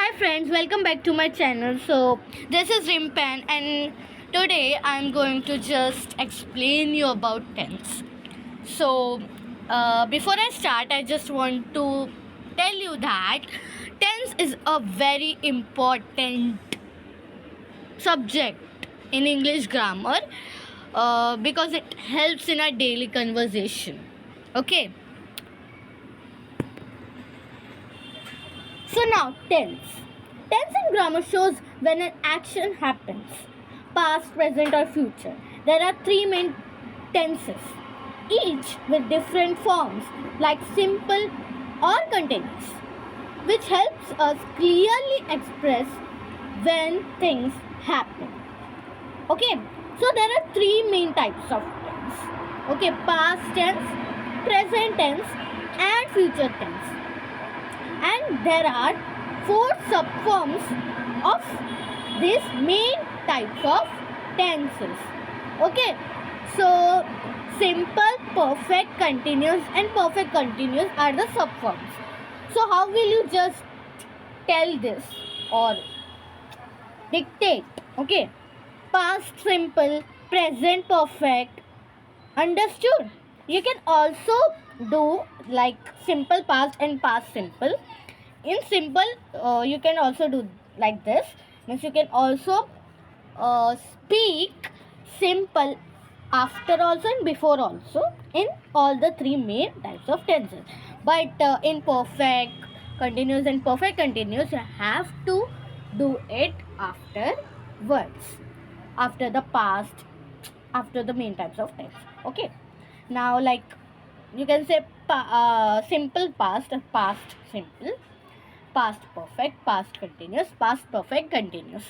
Hi friends, welcome back to my channel. So this is Rimpan and today I'm going to just explain you about tense. So before I start, I just want to tell you that tense is a very important subject in English grammar because it helps in our daily conversation. Okay. So now tense. Tense in grammar shows when an action happens, past, present or future. There are three main tenses, each with different forms like simple or continuous, which helps us clearly express when things happen. Okay, so there are three main types of tense. Okay, past tense, present tense and future tense, and there are four subforms of these main types of tenses. Okay, so simple, perfect, continuous and perfect continuous are the subforms. So how will you just tell this or dictate? Okay, past simple, present perfect. Understood? You can also do like simple past and past simple. In simple, you can also do like this. Means you can also speak simple after also and before also in all the three main types of tenses. But in perfect, continuous and perfect continuous, you have to do it afterwards, after the past, after the main types of tense. Okay, now like you can say simple past, past simple, past perfect, past continuous, past perfect continuous.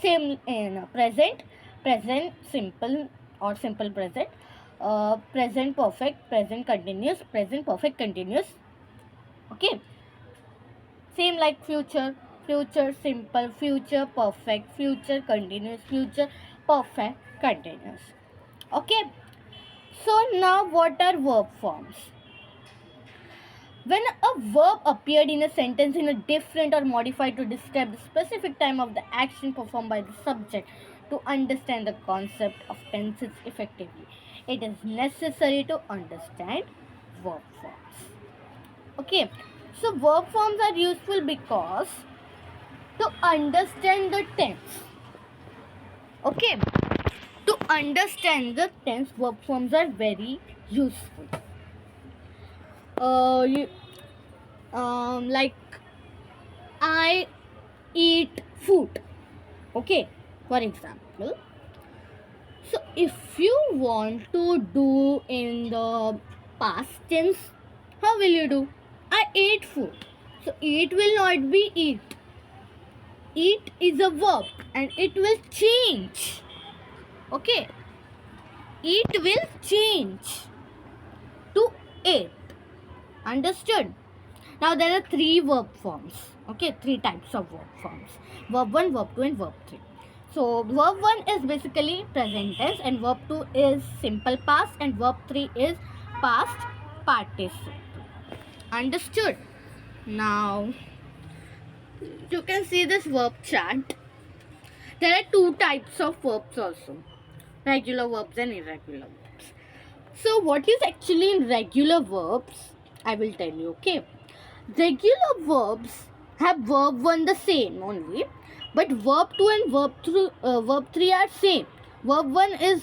Same in present, present simple or simple present, present perfect, present continuous, present perfect continuous. Okay, same like future, future simple, future perfect, future continuous, future perfect continuous. Okay, so now what are verb forms? When a verb appeared in a sentence in a different or modified to describe the specific time of the action performed by the subject, to understand the concept of tenses effectively, it is necessary to understand verb forms. Okay, so verb forms are useful because to understand the tense. Okay, to understand the tense, verb forms are very useful. You, like I eat food. Okay, for example. So if you want to do in the past tense, how will you do? I ate food. So eat will not be eat. Eat is a verb and it will change. Okay, eat will change to ate. Understood? Now there are three verb forms. Okay, three types of verb forms. Verb 1, verb 2 and verb 3. So verb 1 is basically present tense and verb 2 is simple past and verb 3 is past participle. Understood? Now you can see this verb chart. There are two types of verbs also. Regular verbs and irregular verbs. So what is actually in regular verbs? I will tell you, okay? Regular verbs have verb 1 the same only, but verb 2 and verb 3 are same. Verb 1 is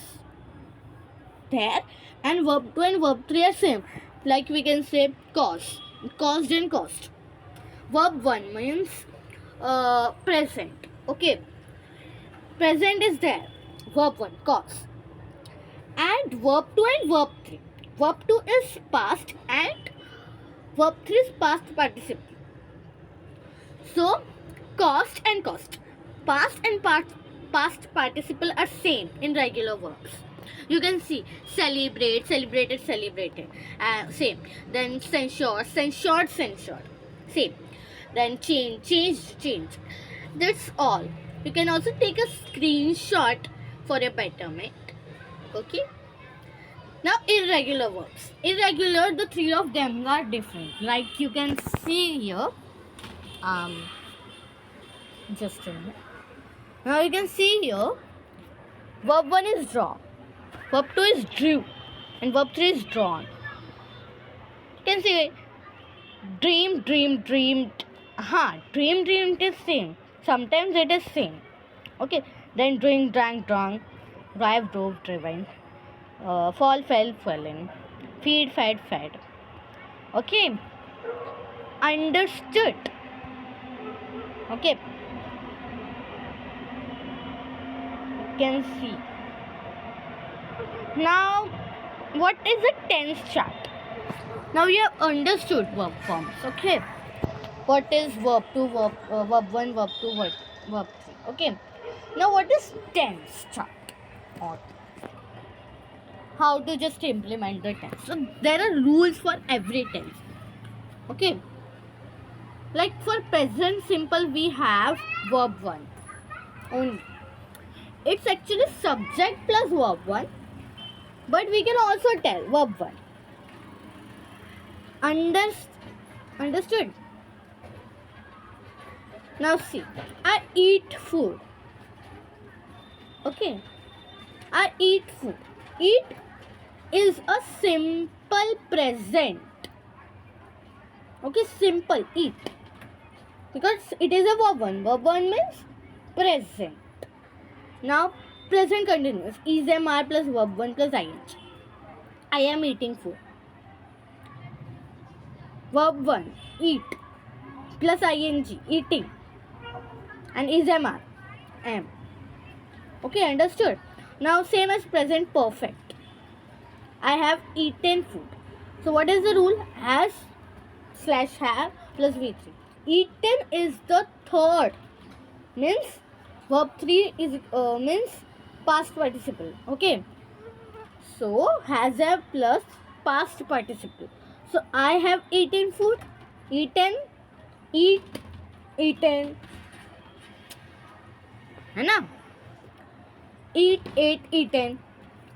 there and verb 2 and verb 3 are same. Like we can say caused, caused and caused. Verb 1 means present. Okay, present is there. Verb 1 cause. And verb 2 and verb 3. Verb 2 is past and verb 3 is past participle. So, cost and cost. Past and past participle are same in regular verbs. You can see celebrate, celebrated, celebrated. Same. Then censure, censured, censured. Same. Then change, changed, changed. That's all. You can also take a screenshot for a betterment. Okay. Now irregular verbs. Irregular, the three of them are different. Like you can see here. Just a minute. Now you can see here, verb 1 is draw, verb 2 is drew, and verb 3 is drawn. You can see dream, dream, dreamed. Dream, dreamed is same. Sometimes it is same. Okay. Then drink, drank, drunk, drive, drove, driven, fall, fell, fallen, feed, fed, fed. Okay. Understood. Okay. You can see. Now, what is a tense chart? Now you have understood verb forms. Okay. What is verb 2, verb 1, verb 2, verb 3. Okay. Now what is tense chart? Or how to just implement the tense. So there are rules for every tense. Okay. Like for present simple we have verb 1 only. It's actually subject plus verb 1. But we can also tell verb 1. Understood? Now see, I eat food. Okay, I eat food. Eat is a simple present. Okay, simple, eat. Because it is a verb 1. Verb 1 means present. Now, present continuous. Is, am, are plus verb 1 plus ing. I am eating food. Verb 1, eat, plus ing, eating. And is, am, are, am. Okay, understood? Now, same as present perfect. I have eaten food. So, what is the rule? Has / have plus V3. Eaten is the third. Means, verb 3 is means past participle. Okay. So, has have plus past participle. So, I have eaten food. Eaten, eat, eaten. है ना? Eat, ate, eaten.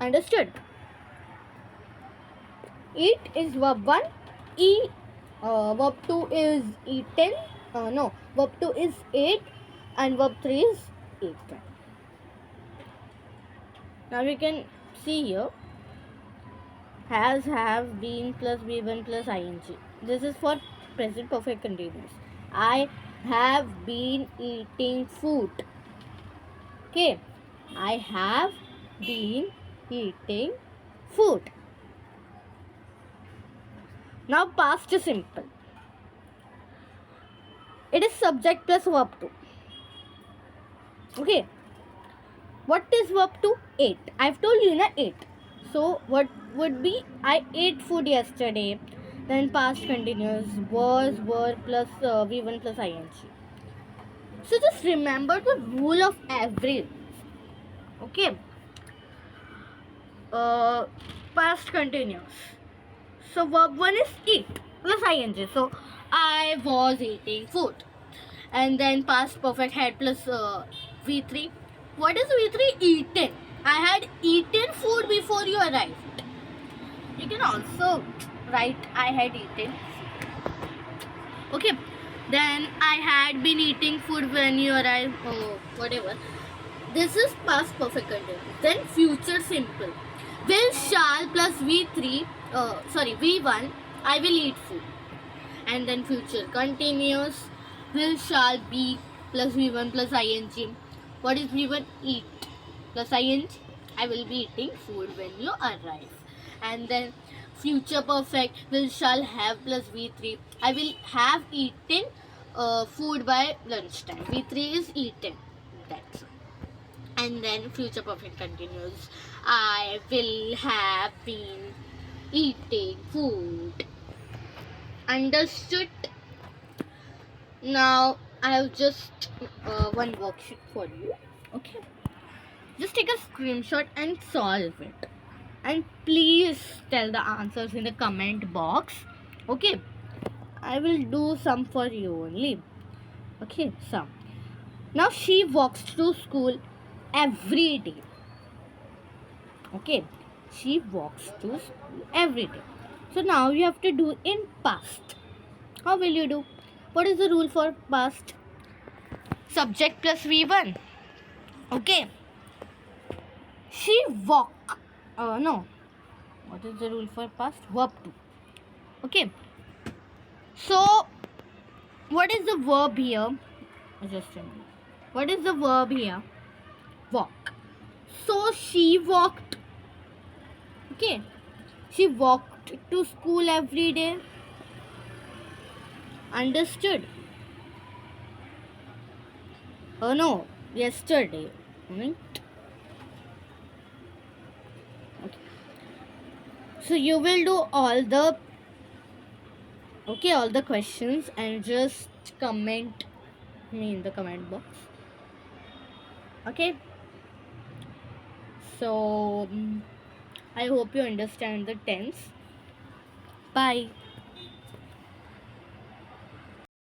Understood? Eat is verb 1. Verb 2 is eaten. Verb 2 is ate. And verb 3 is eaten. Now we can see here. Has, have, been plus B1 plus ing. This is for present perfect continuous. I have been eating food. Okay. I have been eating food. Now past simple. It is subject plus verb 2. Okay. What is verb 2? Ate. I've told you na, ate. So what would be? I ate food yesterday. Then past continuous. Was, were plus V1 plus ing. So just remember the rule of every. Okay. Past continuous. So verb 1 is eat plus ing. So I was eating food. And then past perfect had plus V3. What is V3? Eaten. I had eaten food before you arrived. You can also write I had eaten. Okay. Then I had been eating food when you arrived. Whatever. This is past perfect continuous. Then future simple. Will, shall plus V3. V1. I will eat food. And then future continuous. Will, shall, be plus V1 plus ing. What is V1? Eat plus ing. I will be eating food when you arrive. And then future perfect. Will, shall, have plus V3. I will have eaten food by lunchtime. V3 is eaten. That's all. And then future perfect continues. I will have been eating food. Understood? Now I have just one worksheet for you. Okay. Just take a screenshot and solve it. And please tell the answers in the comment box. Okay. I will do some for you only. Okay, some. Now she walks to school every day. Okay. She walks to school every day. So now you have to do in past. How will you do? What is the rule for past? subject plus V1. Okay. She walk. No. What is the rule for past? Verb 2. Okay. So, what is the verb here? Just a minute. What is the verb here? Walk. So, she walked. Okay. She walked to school every day. Understood? Oh no, yesterday. Right? Okay. So you will do all the questions and just comment me in the comment box. Okay. So I hope you understand the tense. Bye.